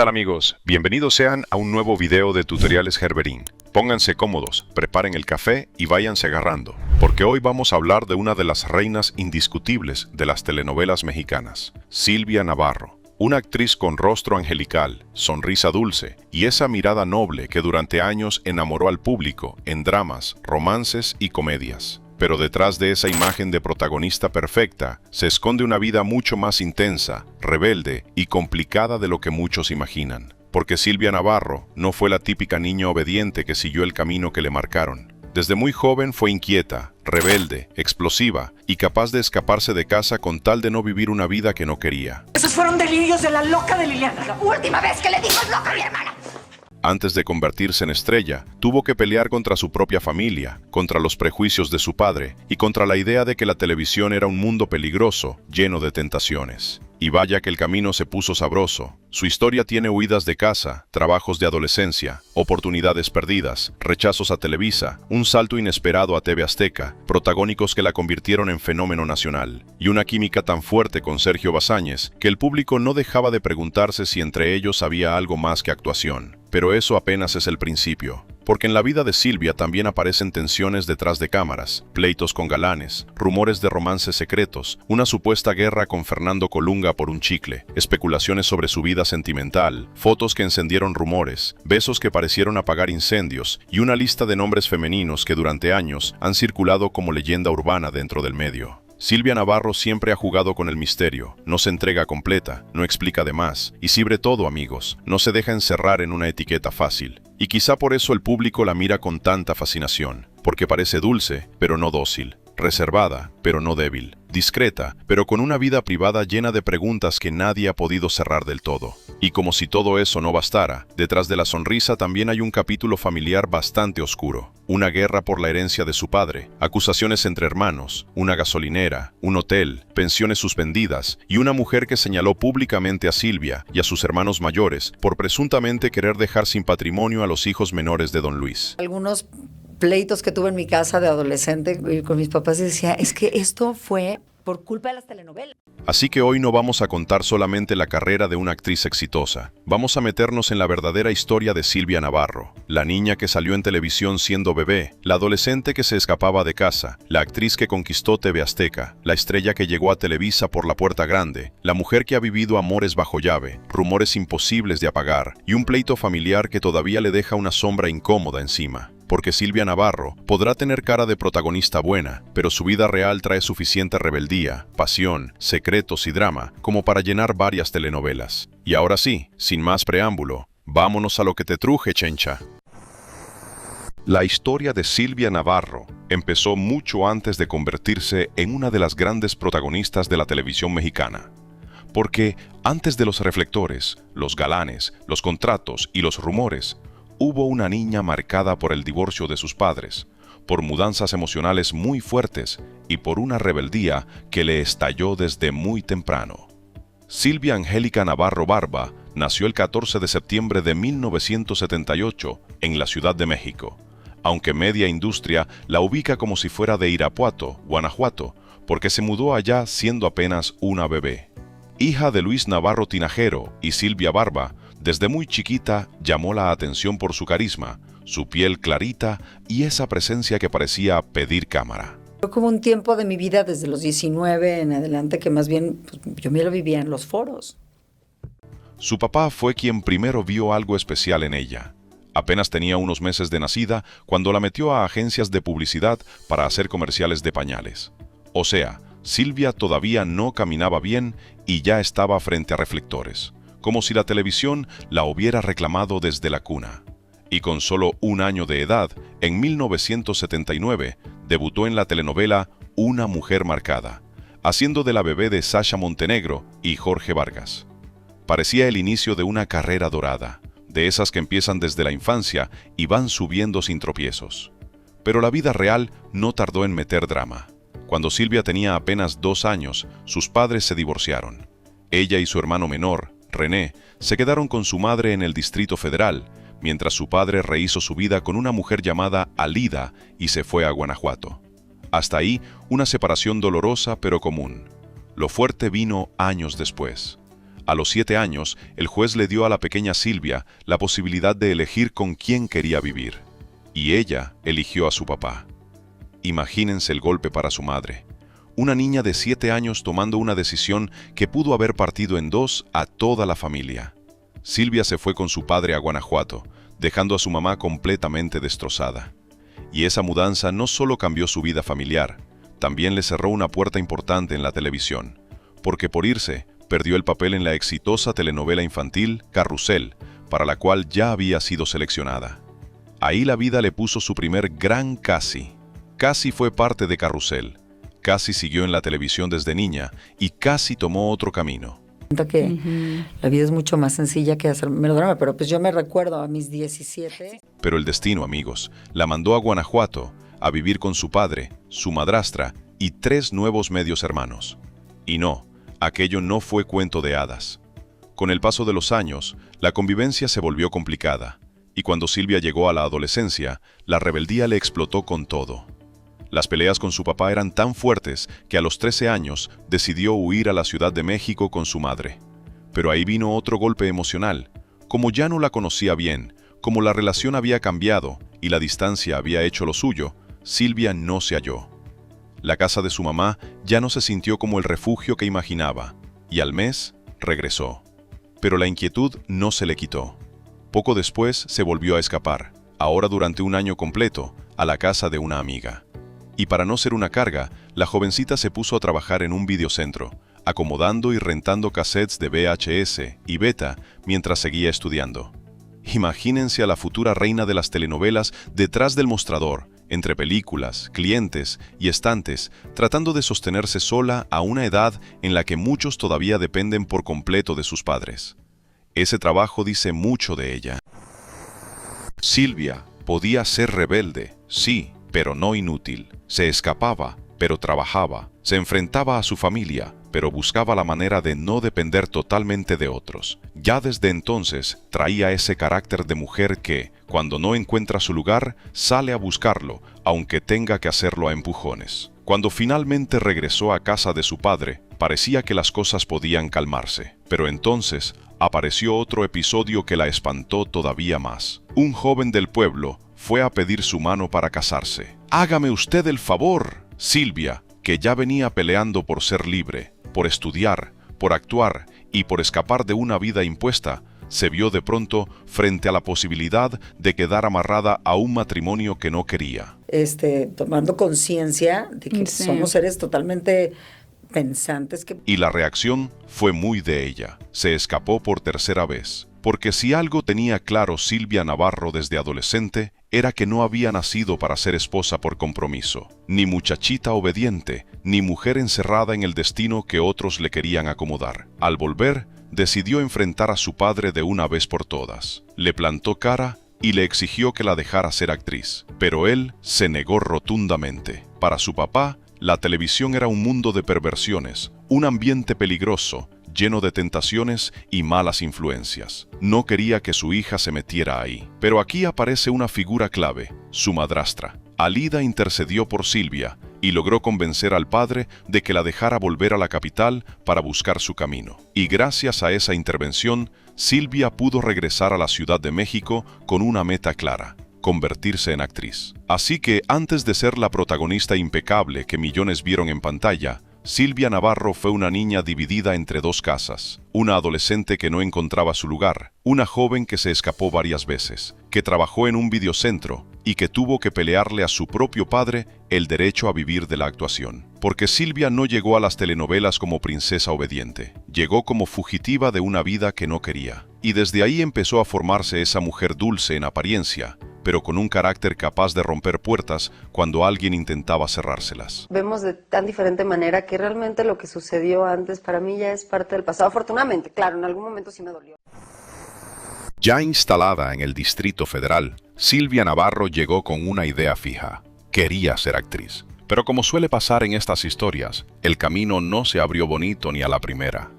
tal amigos? Bienvenidos sean a un nuevo video de Tutoriales Gerberín. Pónganse cómodos, preparen el café y váyanse agarrando, porque hoy vamos a hablar de una de las reinas indiscutibles de las telenovelas mexicanas, Silvia Navarro. Una actriz con rostro angelical, sonrisa dulce y esa mirada noble que durante años enamoró al público en dramas, romances y comedias. Pero detrás de esa imagen de protagonista perfecta se esconde una vida mucho más intensa, rebelde y complicada de lo que muchos imaginan. Porque Silvia Navarro no fue la típica niña obediente que siguió el camino que le marcaron. Desde muy joven fue inquieta, rebelde, explosiva y capaz de escaparse de casa con tal de no vivir una vida que no quería. Esos fueron delirios de la loca de Liliana. La última vez que le dimos loca a mi hermana. Antes de convertirse en estrella, tuvo que pelear contra su propia familia, contra los prejuicios de su padre y contra la idea de que la televisión era un mundo peligroso, lleno de tentaciones. Y vaya que el camino se puso sabroso. Su historia tiene huidas de casa, trabajos de adolescencia, oportunidades perdidas, rechazos a Televisa, un salto inesperado a TV Azteca, protagónicos que la convirtieron en fenómeno nacional, y una química tan fuerte con Sergio Bazáñez que el público no dejaba de preguntarse si entre ellos había algo más que actuación. Pero eso apenas es el principio. Porque en la vida de Silvia también aparecen tensiones detrás de cámaras, pleitos con galanes, rumores de romances secretos, una supuesta guerra con Fernando Colunga por un chicle, especulaciones sobre su vida sentimental, fotos que encendieron rumores, besos que parecieron apagar incendios y una lista de nombres femeninos que durante años han circulado como leyenda urbana dentro del medio. Silvia Navarro siempre ha jugado con el misterio, no se entrega completa, no explica de más, y sobre todo, amigos, no se deja encerrar en una etiqueta fácil. Y quizá por eso el público la mira con tanta fascinación, porque parece dulce, pero no dócil, reservada, pero no débil, discreta, pero con una vida privada llena de preguntas que nadie ha podido cerrar del todo. Y como si todo eso no bastara, detrás de la sonrisa también hay un capítulo familiar bastante oscuro. Una guerra por la herencia de su padre, acusaciones entre hermanos, una gasolinera, un hotel, pensiones suspendidas y una mujer que señaló públicamente a Silvia y a sus hermanos mayores por presuntamente querer dejar sin patrimonio a los hijos menores de don Luis. Algunos pleitos que tuve en mi casa de adolescente con mis papás y decía, es que esto fue por culpa de las telenovelas. Así que hoy no vamos a contar solamente la carrera de una actriz exitosa. Vamos a meternos en la verdadera historia de Silvia Navarro, la niña que salió en televisión siendo bebé, la adolescente que se escapaba de casa, la actriz que conquistó TV Azteca, la estrella que llegó a Televisa por la puerta grande, la mujer que ha vivido amores bajo llave, rumores imposibles de apagar y un pleito familiar que todavía le deja una sombra incómoda encima. Porque Silvia Navarro podrá tener cara de protagonista buena, pero su vida real trae suficiente rebeldía, pasión, secretos y drama como para llenar varias telenovelas. Y ahora sí, sin más preámbulo, vámonos a lo que te truje, chencha. La historia de Silvia Navarro empezó mucho antes de convertirse en una de las grandes protagonistas de la televisión mexicana. Porque antes de los reflectores, los galanes, los contratos y los rumores, hubo una niña marcada por el divorcio de sus padres, por mudanzas emocionales muy fuertes y por una rebeldía que le estalló desde muy temprano. Silvia Angélica Navarro Barba nació el 14 de septiembre de 1978 en la Ciudad de México, aunque media industria la ubica como si fuera de Irapuato, Guanajuato, porque se mudó allá siendo apenas una bebé. Hija de Luis Navarro Tinajero y Silvia Barba, desde muy chiquita llamó la atención por su carisma, su piel clarita y esa presencia que parecía pedir cámara. Fue como un tiempo de mi vida desde los 19 en adelante que más bien yo me lo vivía en los foros. Su papá fue quien primero vio algo especial en ella. Apenas tenía unos meses de nacida cuando la metió a agencias de publicidad para hacer comerciales de pañales. O sea, Silvia todavía no caminaba bien y ya estaba frente a reflectores, como si la televisión la hubiera reclamado desde la cuna. Y con solo un año de edad, en 1979, debutó en la telenovela Una mujer marcada, haciendo de la bebé de Sasha Montenegro y Jorge Vargas. Parecía el inicio de una carrera dorada, de esas que empiezan desde la infancia y van subiendo sin tropiezos. Pero la vida real no tardó en meter drama. Cuando Silvia tenía apenas 2 años, sus padres se divorciaron. Ella y su hermano menor, René, se quedaron con su madre en el Distrito Federal, mientras su padre rehizo su vida con una mujer llamada Alida y se fue a Guanajuato. Hasta ahí, una separación dolorosa pero común. Lo fuerte vino años después. A los 7 años, el juez le dio a la pequeña Silvia la posibilidad de elegir con quién quería vivir. Y ella eligió a su papá. Imagínense el golpe para su madre. Una niña de 7 años tomando una decisión que pudo haber partido en dos a toda la familia. Silvia se fue con su padre a Guanajuato, dejando a su mamá completamente destrozada. Y esa mudanza no solo cambió su vida familiar, también le cerró una puerta importante en la televisión, porque por irse, perdió el papel en la exitosa telenovela infantil Carrusel, para la cual ya había sido seleccionada. Ahí la vida le puso su primer gran casi. Casi fue parte de Carrusel, casi siguió en la televisión desde niña y casi tomó otro camino. Siento que la vida es mucho más sencilla que hacer melodrama, pero pues yo me recuerdo a mis 17. Pero el destino, amigos, la mandó a Guanajuato a vivir con su padre, su madrastra y 3 nuevos medios hermanos. Y no, aquello no fue cuento de hadas. Con el paso de los años, la convivencia se volvió complicada, y cuando Silvia llegó a la adolescencia, la rebeldía le explotó con todo. Las peleas con su papá eran tan fuertes que a los 13 años decidió huir a la Ciudad de México con su madre. Pero ahí vino otro golpe emocional. Como ya no la conocía bien, como la relación había cambiado y la distancia había hecho lo suyo, Silvia no se halló. La casa de su mamá ya no se sintió como el refugio que imaginaba, y al mes regresó. Pero la inquietud no se le quitó. Poco después se volvió a escapar, ahora durante un año completo, a la casa de una amiga. Y para no ser una carga, la jovencita se puso a trabajar en un videocentro, acomodando y rentando cassettes de VHS y beta mientras seguía estudiando. Imagínense a la futura reina de las telenovelas detrás del mostrador, entre películas, clientes y estantes, tratando de sostenerse sola a una edad en la que muchos todavía dependen por completo de sus padres. Ese trabajo dice mucho de ella. Silvia podía ser rebelde, sí, pero no inútil. Se escapaba, pero trabajaba. Se enfrentaba a su familia, pero buscaba la manera de no depender totalmente de otros. Ya desde entonces traía ese carácter de mujer que, cuando no encuentra su lugar, sale a buscarlo, aunque tenga que hacerlo a empujones. Cuando finalmente regresó a casa de su padre, parecía que las cosas podían calmarse. Pero entonces apareció otro episodio que la espantó todavía más. Un joven del pueblo fue a pedir su mano para casarse. «Hágame usted el favor». Silvia, que ya venía peleando por ser libre, por estudiar, por actuar y por escapar de una vida impuesta, se vio de pronto frente a la posibilidad de quedar amarrada a un matrimonio que no quería. Tomando conciencia de que somos seres totalmente pensantes. Y la reacción fue muy de ella. Se escapó por tercera vez. Porque si algo tenía claro Silvia Navarro desde adolescente, era que no había nacido para ser esposa por compromiso, ni muchachita obediente, ni mujer encerrada en el destino que otros le querían acomodar. Al volver, decidió enfrentar a su padre de una vez por todas. Le plantó cara y le exigió que la dejara ser actriz, pero él se negó rotundamente. Para su papá, la televisión era un mundo de perversiones, un ambiente peligroso, lleno de tentaciones y malas influencias. No quería que su hija se metiera ahí. Pero aquí aparece una figura clave, su madrastra. Alida intercedió por Silvia y logró convencer al padre de que la dejara volver a la capital para buscar su camino. Y gracias a esa intervención, Silvia pudo regresar a la Ciudad de México con una meta clara: convertirse en actriz. Así que, antes de ser la protagonista impecable que millones vieron en pantalla, Silvia Navarro fue una niña dividida entre dos casas, una adolescente que no encontraba su lugar, una joven que se escapó varias veces, que trabajó en un videocentro y que tuvo que pelearle a su propio padre el derecho a vivir de la actuación. Porque Silvia no llegó a las telenovelas como princesa obediente, llegó como fugitiva de una vida que no quería. Y desde ahí empezó a formarse esa mujer dulce en apariencia, pero con un carácter capaz de romper puertas cuando alguien intentaba cerrárselas. Vemos de tan diferente manera que realmente lo que sucedió antes para mí ya es parte del pasado. Afortunadamente, claro, en algún momento sí me dolió. Ya instalada en el Distrito Federal, Silvia Navarro llegó con una idea fija: quería ser actriz. Pero como suele pasar en estas historias, el camino no se abrió bonito ni a la primera.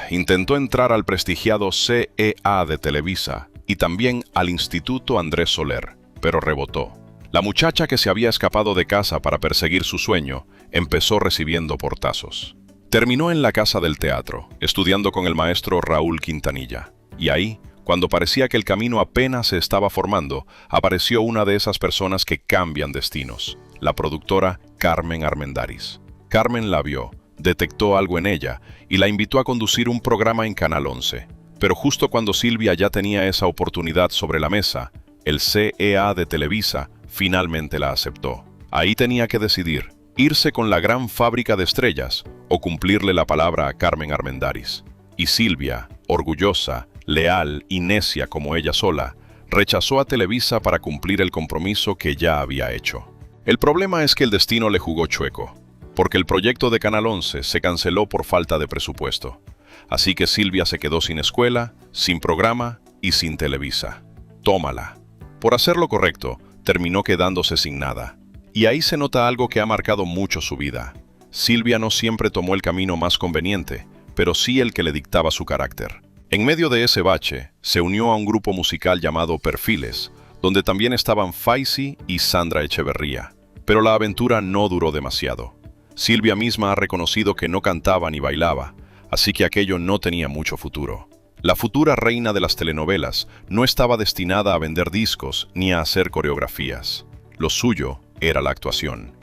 Intentó entrar al prestigiado CEA de Televisa y también al Instituto Andrés Soler, pero rebotó. La muchacha que se había escapado de casa para perseguir su sueño empezó recibiendo portazos. Terminó en la Casa del Teatro, estudiando con el maestro Raúl Quintanilla. Y ahí, cuando parecía que el camino apenas se estaba formando, apareció una de esas personas que cambian destinos, la productora Carmen Armendáriz. Carmen la vio, detectó algo en ella y la invitó a conducir un programa en Canal 11. Pero justo cuando Silvia ya tenía esa oportunidad sobre la mesa, el CEA de Televisa finalmente la aceptó. Ahí tenía que decidir, irse con la gran fábrica de estrellas o cumplirle la palabra a Carmen Armendáriz. Y Silvia, orgullosa, leal y necia como ella sola, rechazó a Televisa para cumplir el compromiso que ya había hecho. El problema es que el destino le jugó chueco, porque el proyecto de Canal 11 se canceló por falta de presupuesto. Así que Silvia se quedó sin escuela, sin programa y sin Televisa. Tómala. Por hacer lo correcto, terminó quedándose sin nada. Y ahí se nota algo que ha marcado mucho su vida. Silvia no siempre tomó el camino más conveniente, pero sí el que le dictaba su carácter. En medio de ese bache, se unió a un grupo musical llamado Perfiles, donde también estaban Faisy y Sandra Echeverría. Pero la aventura no duró demasiado. Silvia misma ha reconocido que no cantaba ni bailaba, así que aquello no tenía mucho futuro. La futura reina de las telenovelas no estaba destinada a vender discos ni a hacer coreografías. Lo suyo era la actuación.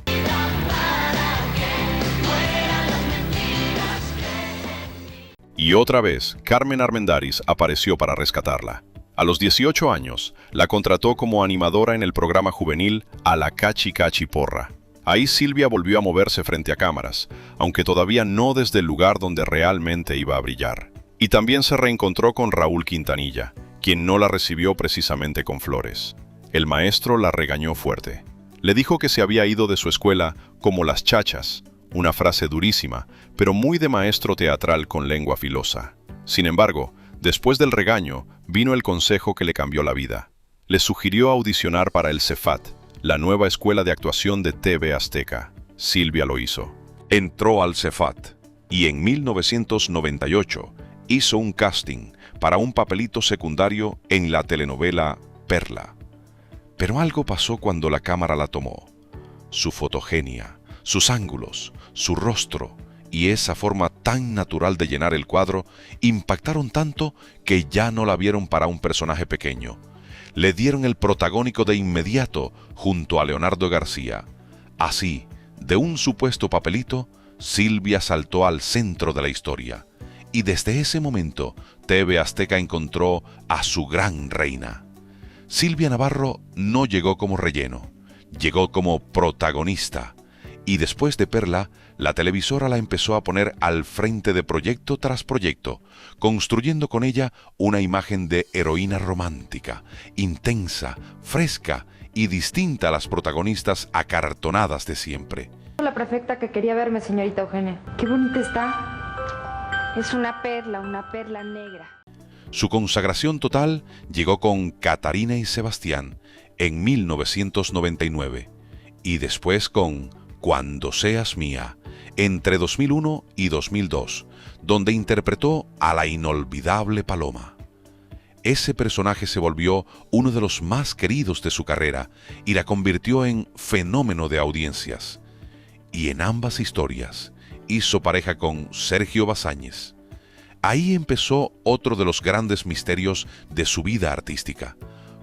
Y otra vez, Carmen Armendáriz apareció para rescatarla. A los 18 años, la contrató como animadora en el programa juvenil A la Cachi Cachi Porra. Ahí Silvia volvió a moverse frente a cámaras, aunque todavía no desde el lugar donde realmente iba a brillar. Y también se reencontró con Raúl Quintanilla, quien no la recibió precisamente con flores. El maestro la regañó fuerte. Le dijo que se había ido de su escuela como las chachas, una frase durísima, pero muy de maestro teatral con lengua filosa. Sin embargo, después del regaño, vino el consejo que le cambió la vida. Le sugirió audicionar para el Cefat, la nueva escuela de actuación de TV Azteca. Silvia lo hizo. Entró al Cefat y en 1998 hizo un casting para un papelito secundario en la telenovela Perla. Pero algo pasó cuando la cámara la tomó. Su fotogenia, sus ángulos, su rostro y esa forma tan natural de llenar el cuadro impactaron tanto que ya no la vieron para un personaje pequeño. Le dieron el protagónico de inmediato junto a Leonardo García. Así, de un supuesto papelito, Silvia saltó al centro de la historia. Y desde ese momento, TV Azteca encontró a su gran reina. Silvia Navarro no llegó como relleno, llegó como protagonista. Y después de Perla, la televisora la empezó a poner al frente de proyecto tras proyecto, construyendo con ella una imagen de heroína romántica, intensa, fresca y distinta a las protagonistas acartonadas de siempre. La prefecta que quería verme, señorita Eugenia. Qué bonita está. Es una perla negra. Su consagración total llegó con Catarina y Sebastián en 1999 y después con Cuando seas mía, entre 2001 y 2002, donde interpretó a la inolvidable Paloma. Ese personaje se volvió uno de los más queridos de su carrera y la convirtió en fenómeno de audiencias. Y en ambas historias hizo pareja con Sergio Bazáñez. Ahí empezó otro de los grandes misterios de su vida artística,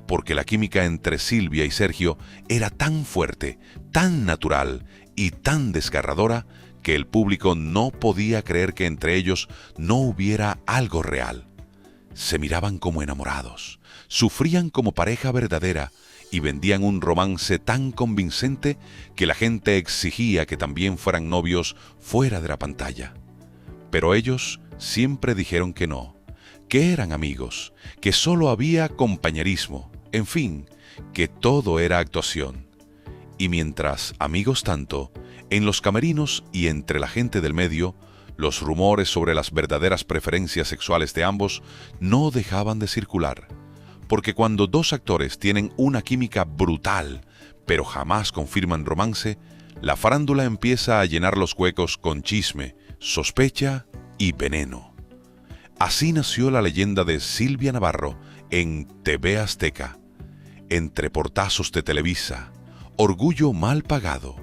porque la química entre Silvia y Sergio era tan fuerte, tan natural y tan desgarradora que el público no podía creer que entre ellos no hubiera algo real. Se miraban como enamorados, sufrían como pareja verdadera y vendían un romance tan convincente que la gente exigía que también fueran novios fuera de la pantalla. Pero ellos siempre dijeron que no, que eran amigos, que solo había compañerismo, en fin, que todo era actuación. Y mientras amigos tanto, en los camerinos y entre la gente del medio, los rumores sobre las verdaderas preferencias sexuales de ambos no dejaban de circular. Porque cuando dos actores tienen una química brutal, pero jamás confirman romance, la farándula empieza a llenar los huecos con chisme, sospecha y veneno. Así nació la leyenda de Silvia Navarro en TV Azteca. Entre portazos de Televisa, orgullo mal pagado,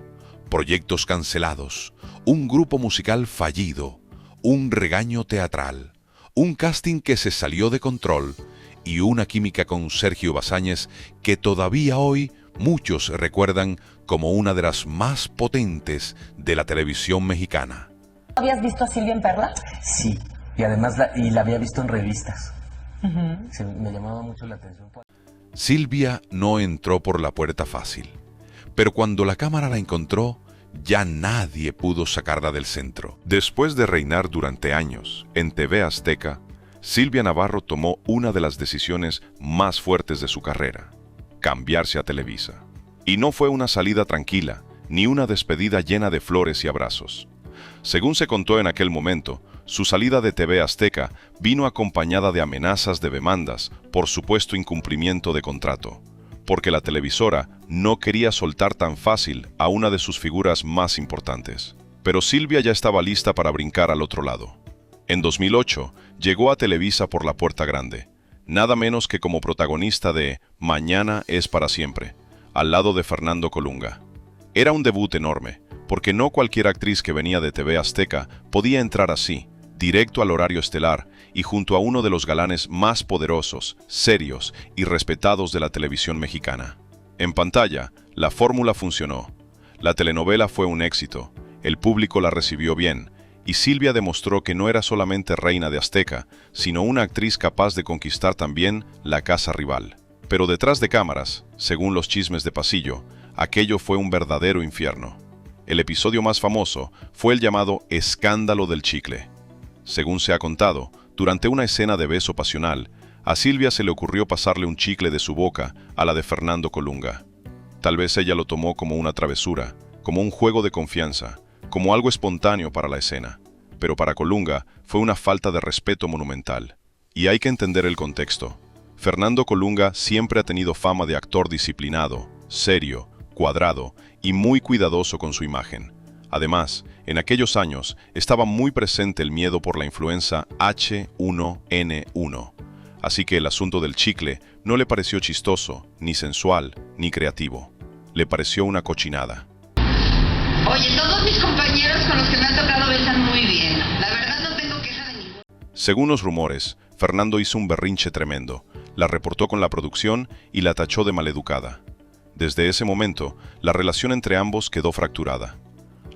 proyectos cancelados, un grupo musical fallido, un regaño teatral, un casting que se salió de control y una química con Sergio Bazáñez que todavía hoy muchos recuerdan como una de las más potentes de la televisión mexicana. ¿Habías visto a Silvia en Perla? Sí, y además la había visto en revistas. Me llamaba mucho la atención. Silvia no entró por la puerta fácil, pero cuando la cámara la encontró, ya nadie pudo sacarla del centro. Después de reinar durante años en TV Azteca, Silvia Navarro tomó una de las decisiones más fuertes de su carrera: cambiarse a Televisa. Y no fue una salida tranquila, ni una despedida llena de flores y abrazos. Según se contó en aquel momento, su salida de TV Azteca vino acompañada de amenazas de demandas por supuesto incumplimiento de contrato, porque la televisora no quería soltar tan fácil a una de sus figuras más importantes. Pero Silvia ya estaba lista para brincar al otro lado. En 2008 llegó a Televisa por la puerta grande, nada menos que como protagonista de Mañana es para siempre, al lado de Fernando Colunga. Era un debut enorme, porque no cualquier actriz que venía de TV Azteca podía entrar así, directo al horario estelar y junto a uno de los galanes más poderosos, serios y respetados de la televisión mexicana. En pantalla, la fórmula funcionó. La telenovela fue un éxito, el público la recibió bien, y Silvia demostró que no era solamente reina de Azteca, sino una actriz capaz de conquistar también la casa rival. Pero detrás de cámaras, según los chismes de pasillo, aquello fue un verdadero infierno. El episodio más famoso fue el llamado Escándalo del Chicle. Según se ha contado, durante una escena de beso pasional, a Silvia se le ocurrió pasarle un chicle de su boca a la de Fernando Colunga. Tal vez ella lo tomó como una travesura, como un juego de confianza, como algo espontáneo para la escena, pero para Colunga fue una falta de respeto monumental. Y hay que entender el contexto. Fernando Colunga siempre ha tenido fama de actor disciplinado, serio, cuadrado y muy cuidadoso con su imagen. Además, en aquellos años estaba muy presente el miedo por la influenza H1N1, así que el asunto del chicle no le pareció chistoso, ni sensual, ni creativo. Le pareció una cochinada. Oye, todos mis compañeros con los que me han tocado besan muy bien. La verdad no tengo queja de ninguno. Según los rumores, Fernando hizo un berrinche tremendo, la reportó con la producción y la tachó de maleducada. Desde ese momento, la relación entre ambos quedó fracturada.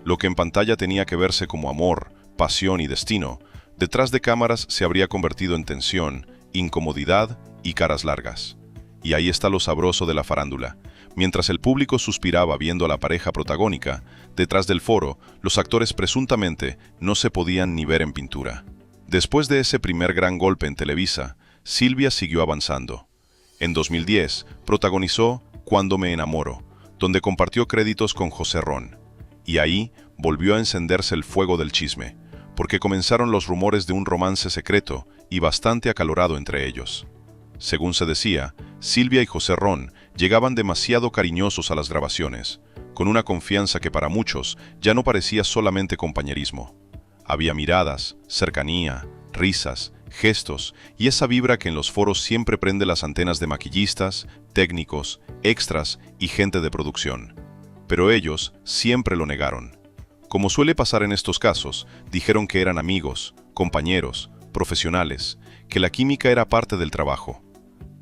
Lo que en pantalla tenía que verse como amor, pasión y destino, detrás de cámaras se habría convertido en tensión, incomodidad y caras largas. Y ahí está lo sabroso de la farándula. Mientras el público suspiraba viendo a la pareja protagónica, detrás del foro, los actores presuntamente no se podían ni ver en pintura. Después de ese primer gran golpe en Televisa, Silvia siguió avanzando. En 2010, protagonizó Cuando me enamoro, donde compartió créditos con José Ron. Y ahí volvió a encenderse el fuego del chisme, porque comenzaron los rumores de un romance secreto y bastante acalorado entre ellos. Según se decía, Silvia y José Ron llegaban demasiado cariñosos a las grabaciones, con una confianza que para muchos ya no parecía solamente compañerismo. Había miradas, cercanía, risas, gestos y esa vibra que en los foros siempre prende las antenas de maquillistas, técnicos, extras y gente de producción. Pero ellos siempre lo negaron. Como suele pasar en estos casos, dijeron que eran amigos, compañeros, profesionales, que la química era parte del trabajo.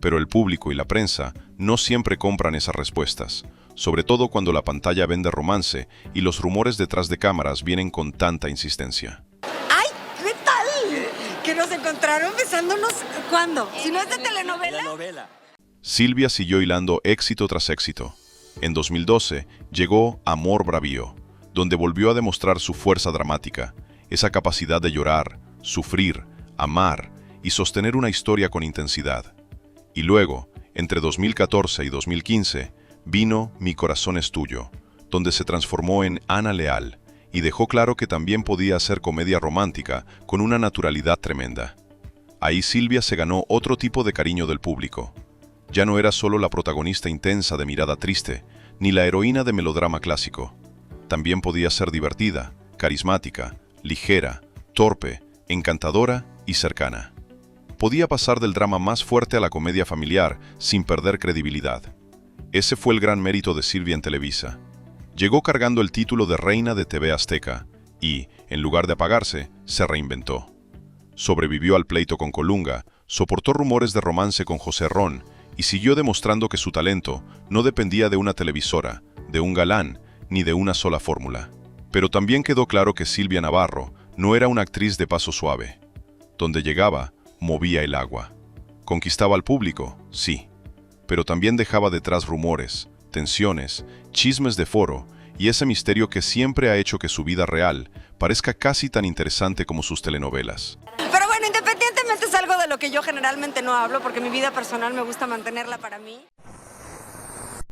Pero el público y la prensa no siempre compran esas respuestas, sobre todo cuando la pantalla vende romance y los rumores detrás de cámaras vienen con tanta insistencia. ¡Ay! ¿Qué tal? ¿Que nos encontraron besándonos? ¿Cuándo? Si no es de telenovela. Silvia siguió hilando éxito tras éxito. En 2012 llegó Amor Bravío, donde volvió a demostrar su fuerza dramática, esa capacidad de llorar, sufrir, amar y sostener una historia con intensidad. Y luego, entre 2014 y 2015, vino Mi corazón es tuyo, donde se transformó en Ana Leal y dejó claro que también podía hacer comedia romántica con una naturalidad tremenda. Ahí Silvia se ganó otro tipo de cariño del público. Ya no era solo la protagonista intensa de mirada triste, ni la heroína de melodrama clásico. También podía ser divertida, carismática, ligera, torpe, encantadora y cercana. Podía pasar del drama más fuerte a la comedia familiar sin perder credibilidad. Ese fue el gran mérito de Silvia en Televisa. Llegó cargando el título de reina de TV Azteca y, en lugar de apagarse, se reinventó. Sobrevivió al pleito con Colunga, soportó rumores de romance con José Ron y siguió demostrando que su talento no dependía de una televisora, de un galán, ni de una sola fórmula. Pero también quedó claro que Silvia Navarro no era una actriz de paso suave. Donde llegaba, movía el agua. Conquistaba al público, sí, pero también dejaba detrás rumores, tensiones, chismes de foro y ese misterio que siempre ha hecho que su vida real parezca casi tan interesante como sus telenovelas. Pero bueno, independientemente es algo de lo que yo generalmente no hablo porque mi vida personal me gusta mantenerla para mí.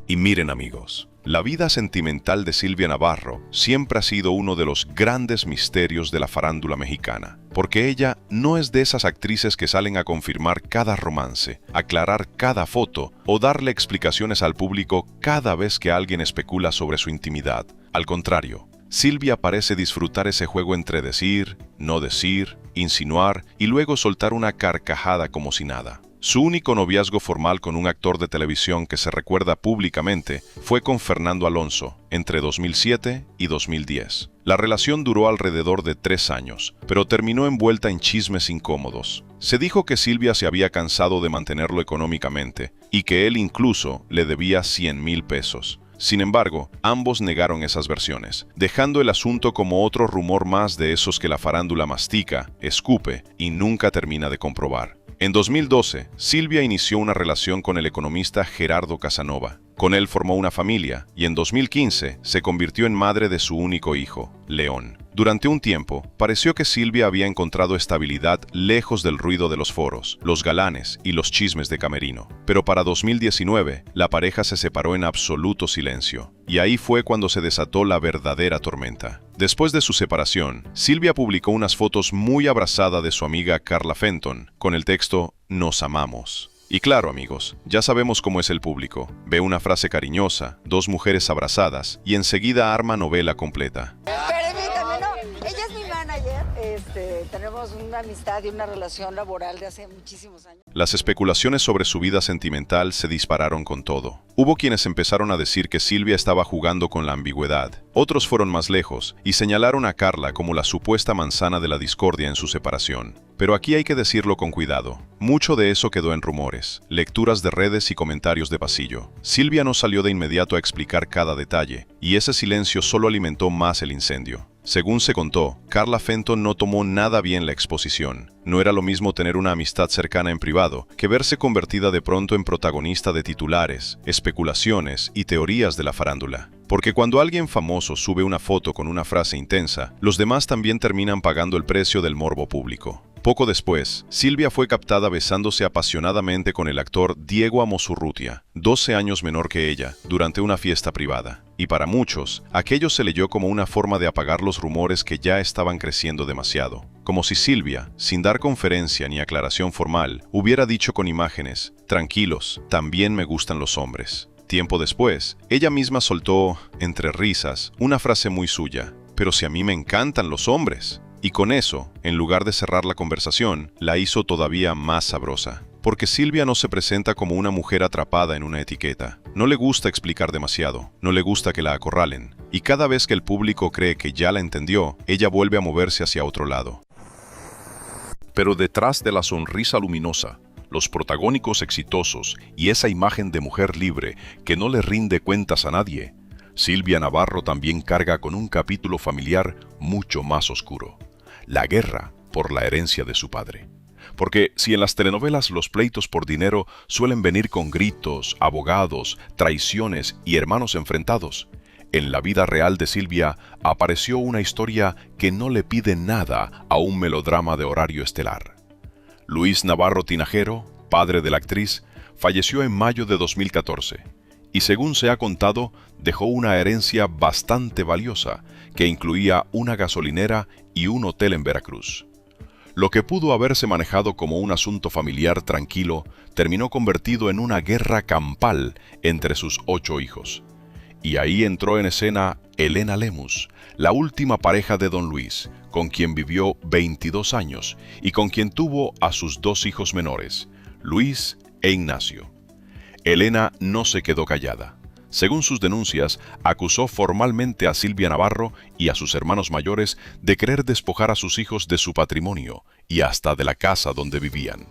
Y miren amigos, la vida sentimental de Silvia Navarro siempre ha sido uno de los grandes misterios de la farándula mexicana, porque ella no es de esas actrices que salen a confirmar cada romance, aclarar cada foto o darle explicaciones al público cada vez que alguien especula sobre su intimidad. Al contrario, Silvia parece disfrutar ese juego entre decir, no decir, insinuar y luego soltar una carcajada como si nada. Su único noviazgo formal con un actor de televisión que se recuerda públicamente fue con Fernando Alonso, entre 2007 y 2010. La relación duró alrededor de 3 años, pero terminó envuelta en chismes incómodos. Se dijo que Silvia se había cansado de mantenerlo económicamente y que él incluso le debía 100,000 pesos. Sin embargo, ambos negaron esas versiones, dejando el asunto como otro rumor más de esos que la farándula mastica, escupe y nunca termina de comprobar. En 2012, Silvia inició una relación con el economista Gerardo Casanova. Con él formó una familia y en 2015 se convirtió en madre de su único hijo, León. Durante un tiempo, pareció que Silvia había encontrado estabilidad lejos del ruido de los foros, los galanes y los chismes de camerino. Pero para 2019, la pareja se separó en absoluto silencio. Y ahí fue cuando se desató la verdadera tormenta. Después de su separación, Silvia publicó unas fotos muy abrazada de su amiga Carla Fenton, con el texto "Nos amamos". Y claro, amigos, ya sabemos cómo es el público. Ve una frase cariñosa, 2 mujeres abrazadas, y enseguida arma novela completa. Permítame, no, ella es mi manager. Tenemos una amistad y una relación laboral de hace muchísimos años. Las especulaciones sobre su vida sentimental se dispararon con todo. Hubo quienes empezaron a decir que Silvia estaba jugando con la ambigüedad. Otros fueron más lejos y señalaron a Carla como la supuesta manzana de la discordia en su separación. Pero aquí hay que decirlo con cuidado. Mucho de eso quedó en rumores, lecturas de redes y comentarios de pasillo. Silvia no salió de inmediato a explicar cada detalle, y ese silencio solo alimentó más el incendio. Según se contó, Carla Fenton no tomó nada bien la exposición. No era lo mismo tener una amistad cercana en privado que verse convertida de pronto en protagonista de titulares, especulaciones y teorías de la farándula. Porque cuando alguien famoso sube una foto con una frase intensa, los demás también terminan pagando el precio del morbo público. Poco después, Silvia fue captada besándose apasionadamente con el actor Diego Amosurrutia, 12 años menor que ella, durante una fiesta privada. Y para muchos, aquello se leyó como una forma de apagar los rumores que ya estaban creciendo demasiado. Como si Silvia, sin dar conferencia ni aclaración formal, hubiera dicho con imágenes: "Tranquilos, también me gustan los hombres". Tiempo después, ella misma soltó, entre risas, una frase muy suya: "Pero si a mí me encantan los hombres". Y con eso, en lugar de cerrar la conversación, la hizo todavía más sabrosa. Porque Silvia no se presenta como una mujer atrapada en una etiqueta. No le gusta explicar demasiado, no le gusta que la acorralen. Y cada vez que el público cree que ya la entendió, ella vuelve a moverse hacia otro lado. Pero detrás de la sonrisa luminosa, los protagónicos exitosos y esa imagen de mujer libre que no le rinde cuentas a nadie, Silvia Navarro también carga con un capítulo familiar mucho más oscuro: la guerra por la herencia de su padre. Porque si en las telenovelas los pleitos por dinero suelen venir con gritos, abogados, traiciones y hermanos enfrentados, en la vida real de Silvia apareció una historia que no le pide nada a un melodrama de horario estelar. Luis Navarro Tinajero, padre de la actriz, falleció en mayo de 2014 y, según se ha contado, dejó una herencia bastante valiosa que incluía una gasolinera y un hotel en Veracruz. Lo que pudo haberse manejado como un asunto familiar tranquilo terminó convertido en una guerra campal entre sus 8 hijos. Y ahí entró en escena Elena Lemus, la última pareja de Don Luis, con quien vivió 22 años y con quien tuvo a sus 2 hijos menores, Luis e Ignacio. Elena no se quedó callada. Según sus denuncias, acusó formalmente a Silvia Navarro y a sus hermanos mayores de querer despojar a sus hijos de su patrimonio y hasta de la casa donde vivían.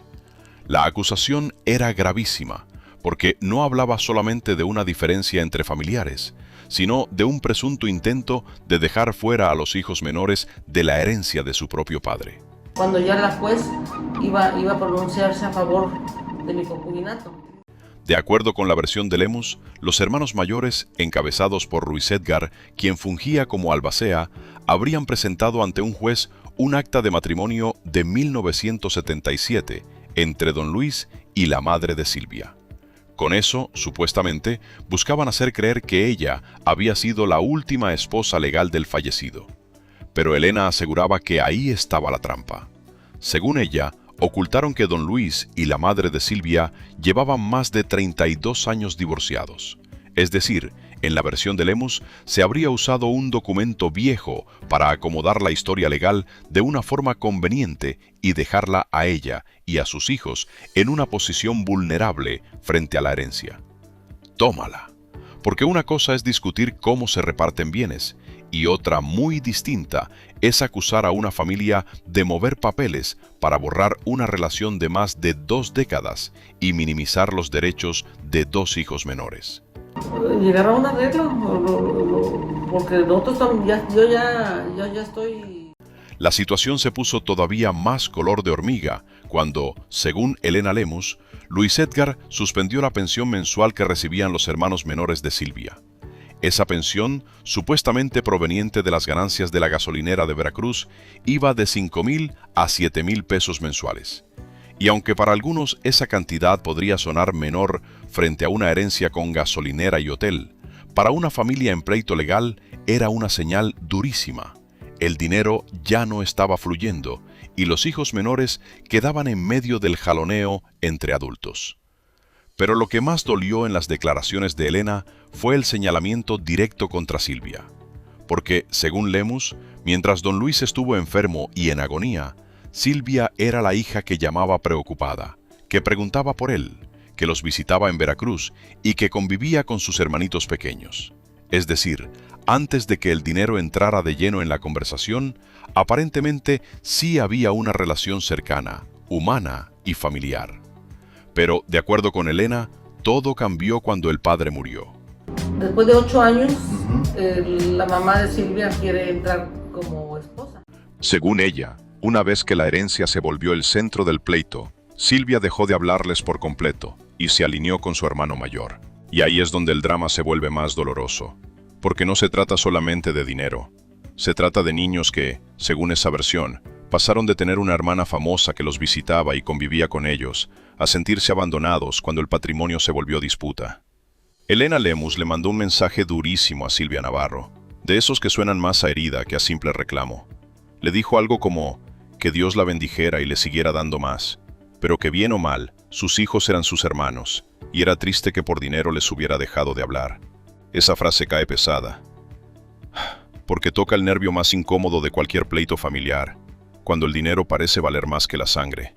La acusación era gravísima, porque no hablaba solamente de una diferencia entre familiares, sino de un presunto intento de dejar fuera a los hijos menores de la herencia de su propio padre. Cuando ya la juez iba a pronunciarse a favor de mi concubinato. De acuerdo con la versión de Lemus, los hermanos mayores, encabezados por Ruiz Edgar, quien fungía como albacea, habrían presentado ante un juez un acta de matrimonio de 1977 entre don Luis y la madre de Silvia. Con eso, supuestamente, buscaban hacer creer que ella había sido la última esposa legal del fallecido. Pero Elena aseguraba que ahí estaba la trampa. Según ella, ocultaron que don Luis y la madre de Silvia llevaban más de 32 años divorciados. Es decir, en la versión de Lemus se habría usado un documento viejo para acomodar la historia legal de una forma conveniente y dejarla a ella y a sus hijos en una posición vulnerable frente a la herencia. Tómala, porque una cosa es discutir cómo se reparten bienes y otra muy distinta es acusar a una familia de mover papeles para borrar una relación de más de 2 décadas y minimizar los derechos de 2 hijos menores. Llegar a un arreglo, porque nosotros yo ya estoy... La situación se puso todavía más color de hormiga cuando, según Elena Lemus, Luis Edgar suspendió la pensión mensual que recibían los hermanos menores de Silvia. Esa pensión, supuestamente proveniente de las ganancias de la gasolinera de Veracruz, iba de 5,000 a 7,000 pesos mensuales. Y aunque para algunos esa cantidad podría sonar menor frente a una herencia con gasolinera y hotel, para una familia en pleito legal era una señal durísima. El dinero ya no estaba fluyendo y los hijos menores quedaban en medio del jaloneo entre adultos. Pero lo que más dolió en las declaraciones de Elena fue el señalamiento directo contra Silvia. Porque, según Lemus, mientras don Luis estuvo enfermo y en agonía, Silvia era la hija que llamaba preocupada, que preguntaba por él, que los visitaba en Veracruz y que convivía con sus hermanitos pequeños. Es decir, antes de que el dinero entrara de lleno en la conversación, aparentemente sí había una relación cercana, humana y familiar. Pero, de acuerdo con Elena, todo cambió cuando el padre murió. Después de 8 años, la mamá de Silvia quiere entrar como esposa. Según ella, una vez que la herencia se volvió el centro del pleito, Silvia dejó de hablarles por completo y se alineó con su hermano mayor. Y ahí es donde el drama se vuelve más doloroso, porque no se trata solamente de dinero. Se trata de niños que, según esa versión, pasaron de tener una hermana famosa que los visitaba y convivía con ellos, a sentirse abandonados cuando el patrimonio se volvió disputa. Elena Lemus le mandó un mensaje durísimo a Silvia Navarro, de esos que suenan más a herida que a simple reclamo. Le dijo algo como que Dios la bendijera y le siguiera dando más, pero que bien o mal, sus hijos eran sus hermanos, y era triste que por dinero les hubiera dejado de hablar. Esa frase cae pesada, porque toca el nervio más incómodo de cualquier pleito familiar, cuando el dinero parece valer más que la sangre.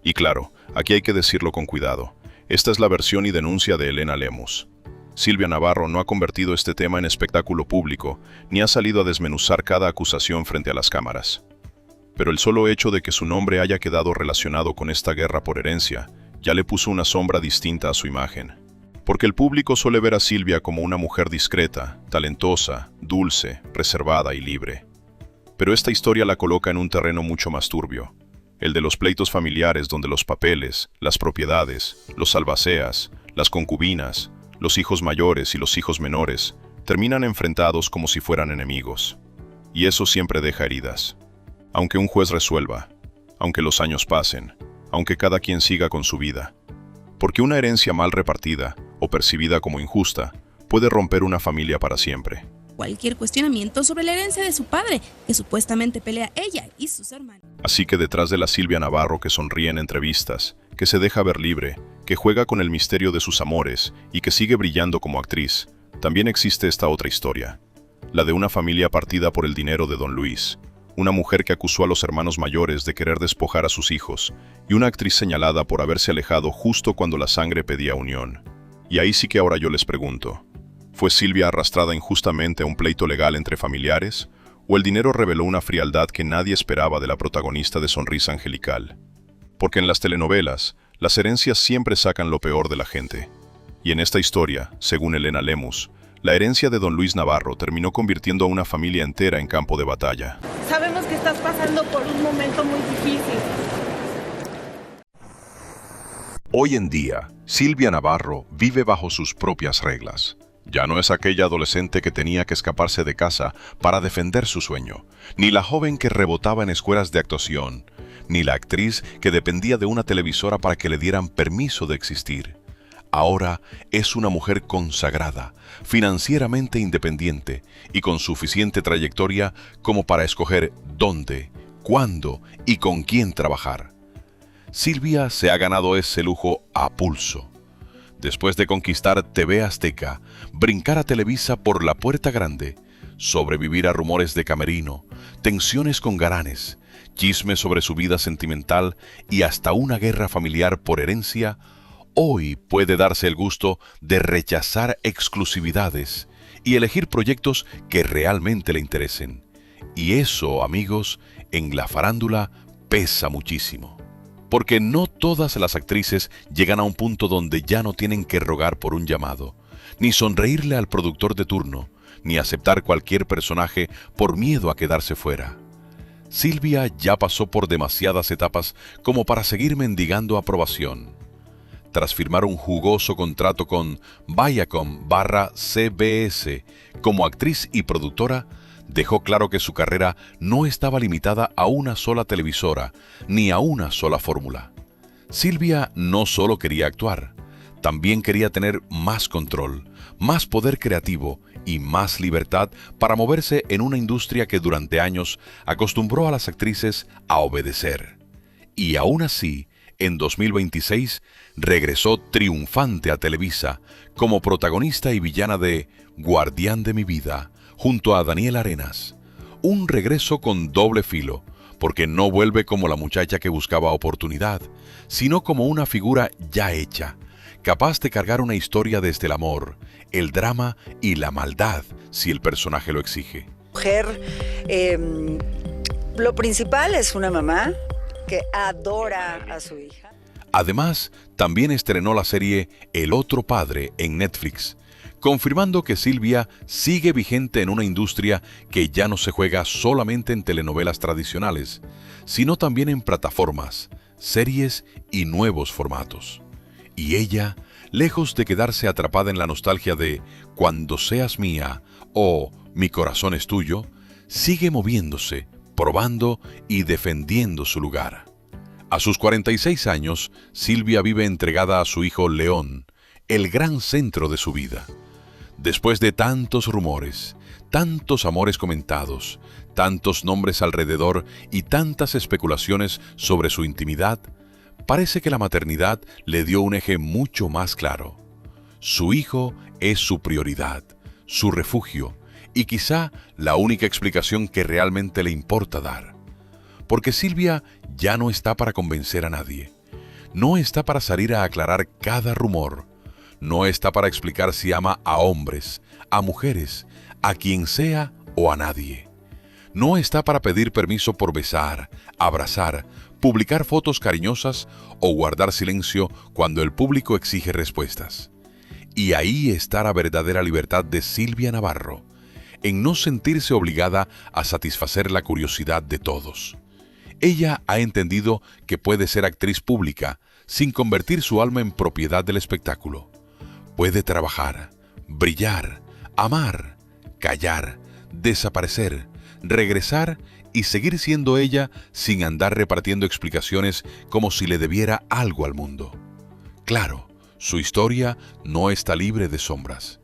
Y claro, aquí hay que decirlo con cuidado. Esta es la versión y denuncia de Elena Lemus. Silvia Navarro no ha convertido este tema en espectáculo público, ni ha salido a desmenuzar cada acusación frente a las cámaras. Pero el solo hecho de que su nombre haya quedado relacionado con esta guerra por herencia, ya le puso una sombra distinta a su imagen. Porque el público suele ver a Silvia como una mujer discreta, talentosa, dulce, reservada y libre. Pero esta historia la coloca en un terreno mucho más turbio, el de los pleitos familiares donde los papeles, las propiedades, los albaceas, las concubinas, los hijos mayores y los hijos menores terminan enfrentados como si fueran enemigos. Y eso siempre deja heridas. Aunque un juez resuelva, aunque los años pasen, aunque cada quien siga con su vida. Porque una herencia mal repartida o percibida como injusta puede romper una familia para siempre. Cualquier cuestionamiento sobre la herencia de su padre, que supuestamente pelea ella y sus hermanos. Así que detrás de la Silvia Navarro que sonríe en entrevistas, que se deja ver libre, que juega con el misterio de sus amores y que sigue brillando como actriz, también existe esta otra historia, la de una familia partida por el dinero de don Luis, una mujer que acusó a los hermanos mayores de querer despojar a sus hijos, y una actriz señalada por haberse alejado justo cuando la sangre pedía unión. Y ahí sí que ahora yo les pregunto, ¿Fue Silvia arrastrada injustamente a un pleito legal entre familiares? ¿O el dinero reveló una frialdad que nadie esperaba de la protagonista de Sonrisa Angelical? Porque en las telenovelas, las herencias siempre sacan lo peor de la gente. Y en esta historia, según Elena Lemus, la herencia de don Luis Navarro terminó convirtiendo a una familia entera en campo de batalla. Sabemos que estás pasando por un momento muy difícil. Hoy en día, Silvia Navarro vive bajo sus propias reglas. Ya no es aquella adolescente que tenía que escaparse de casa para defender su sueño, ni la joven que rebotaba en escuelas de actuación, ni la actriz que dependía de una televisora para que le dieran permiso de existir. Ahora es una mujer consagrada, financieramente independiente y con suficiente trayectoria como para escoger dónde, cuándo y con quién trabajar. Silvia se ha ganado ese lujo a pulso. Después de conquistar TV Azteca, brincar a Televisa por la puerta grande, sobrevivir a rumores de camerino, tensiones con galanes, chismes sobre su vida sentimental y hasta una guerra familiar por herencia, hoy puede darse el gusto de rechazar exclusividades y elegir proyectos que realmente le interesen. Y eso, amigos, en la farándula pesa muchísimo. Porque no todas las actrices llegan a un punto donde ya no tienen que rogar por un llamado, ni sonreírle al productor de turno, ni aceptar cualquier personaje por miedo a quedarse fuera. Silvia ya pasó por demasiadas etapas como para seguir mendigando aprobación. Tras firmar un jugoso contrato con Viacom/CBS como actriz y productora, dejó claro que su carrera no estaba limitada a una sola televisora, ni a una sola fórmula. Silvia no solo quería actuar, también quería tener más control, más poder creativo y más libertad para moverse en una industria que durante años acostumbró a las actrices a obedecer. Y aún así, en 2026, regresó triunfante a Televisa como protagonista y villana de Guardián de mi vida, junto a Daniel Arenas. Un regreso con doble filo, porque no vuelve como la muchacha que buscaba oportunidad, sino como una figura ya hecha, capaz de cargar una historia desde el amor, el drama y la maldad, si el personaje lo exige. Mujer, lo principal es una mamá que adora a su hija. Además, también estrenó la serie El Otro Padre en Netflix, confirmando que Silvia sigue vigente en una industria que ya no se juega solamente en telenovelas tradicionales, sino también en plataformas, series y nuevos formatos. Y ella, lejos de quedarse atrapada en la nostalgia de Cuando seas mía o Mi corazón es tuyo, sigue moviéndose, probando y defendiendo su lugar. A sus 46 años, Silvia vive entregada a su hijo León, el gran centro de su vida. Después de tantos rumores, tantos amores comentados, tantos nombres alrededor y tantas especulaciones sobre su intimidad, parece que la maternidad le dio un eje mucho más claro. Su hijo es su prioridad, su refugio y quizá la única explicación que realmente le importa dar. Porque Silvia ya no está para convencer a nadie. No está para salir a aclarar cada rumor. No está para explicar si ama a hombres, a mujeres, a quien sea o a nadie. No está para pedir permiso por besar, abrazar, publicar fotos cariñosas o guardar silencio cuando el público exige respuestas. Y ahí está la verdadera libertad de Silvia Navarro, en no sentirse obligada a satisfacer la curiosidad de todos. Ella ha entendido que puede ser actriz pública sin convertir su alma en propiedad del espectáculo. Puede trabajar, brillar, amar, callar, desaparecer, regresar y seguir siendo ella sin andar repartiendo explicaciones como si le debiera algo al mundo. Claro, su historia no está libre de sombras.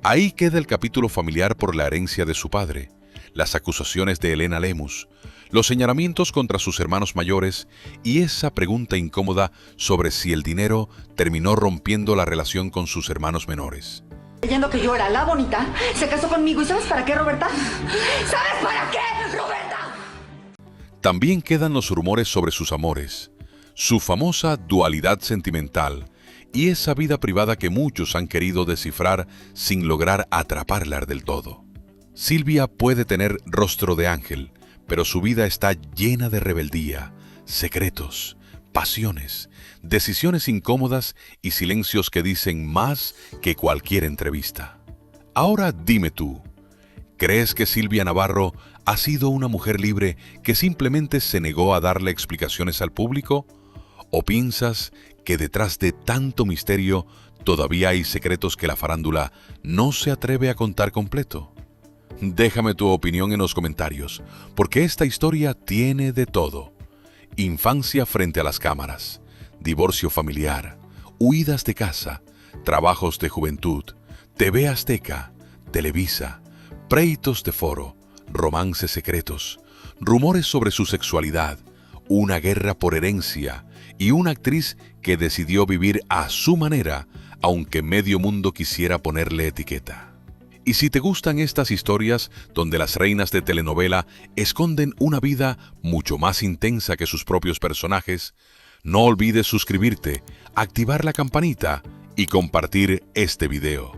Ahí queda el capítulo familiar por la herencia de su padre, las acusaciones de Elena Lemus, los señalamientos contra sus hermanos mayores y esa pregunta incómoda sobre si el dinero terminó rompiendo la relación con sus hermanos menores. Creyendo que yo era la bonita, se casó conmigo. ¿Y sabes para qué, Roberta? ¿Sabes para qué, Roberta? También quedan los rumores sobre sus amores, su famosa dualidad sentimental y esa vida privada que muchos han querido descifrar sin lograr atraparla del todo. Silvia puede tener rostro de ángel, pero su vida está llena de rebeldía, secretos, pasiones, decisiones incómodas y silencios que dicen más que cualquier entrevista. Ahora dime tú, ¿crees que Silvia Navarro ha sido una mujer libre que simplemente se negó a darle explicaciones al público? ¿O piensas que detrás de tanto misterio todavía hay secretos que la farándula no se atreve a contar completo? Déjame tu opinión en los comentarios, porque esta historia tiene de todo. Infancia frente a las cámaras, divorcio familiar, huidas de casa, trabajos de juventud, TV Azteca, Televisa, pleitos de foro, romances secretos, rumores sobre su sexualidad, una guerra por herencia y una actriz que decidió vivir a su manera, aunque medio mundo quisiera ponerle etiqueta. Y si te gustan estas historias donde las reinas de telenovela esconden una vida mucho más intensa que sus propios personajes, no olvides suscribirte, activar la campanita y compartir este video.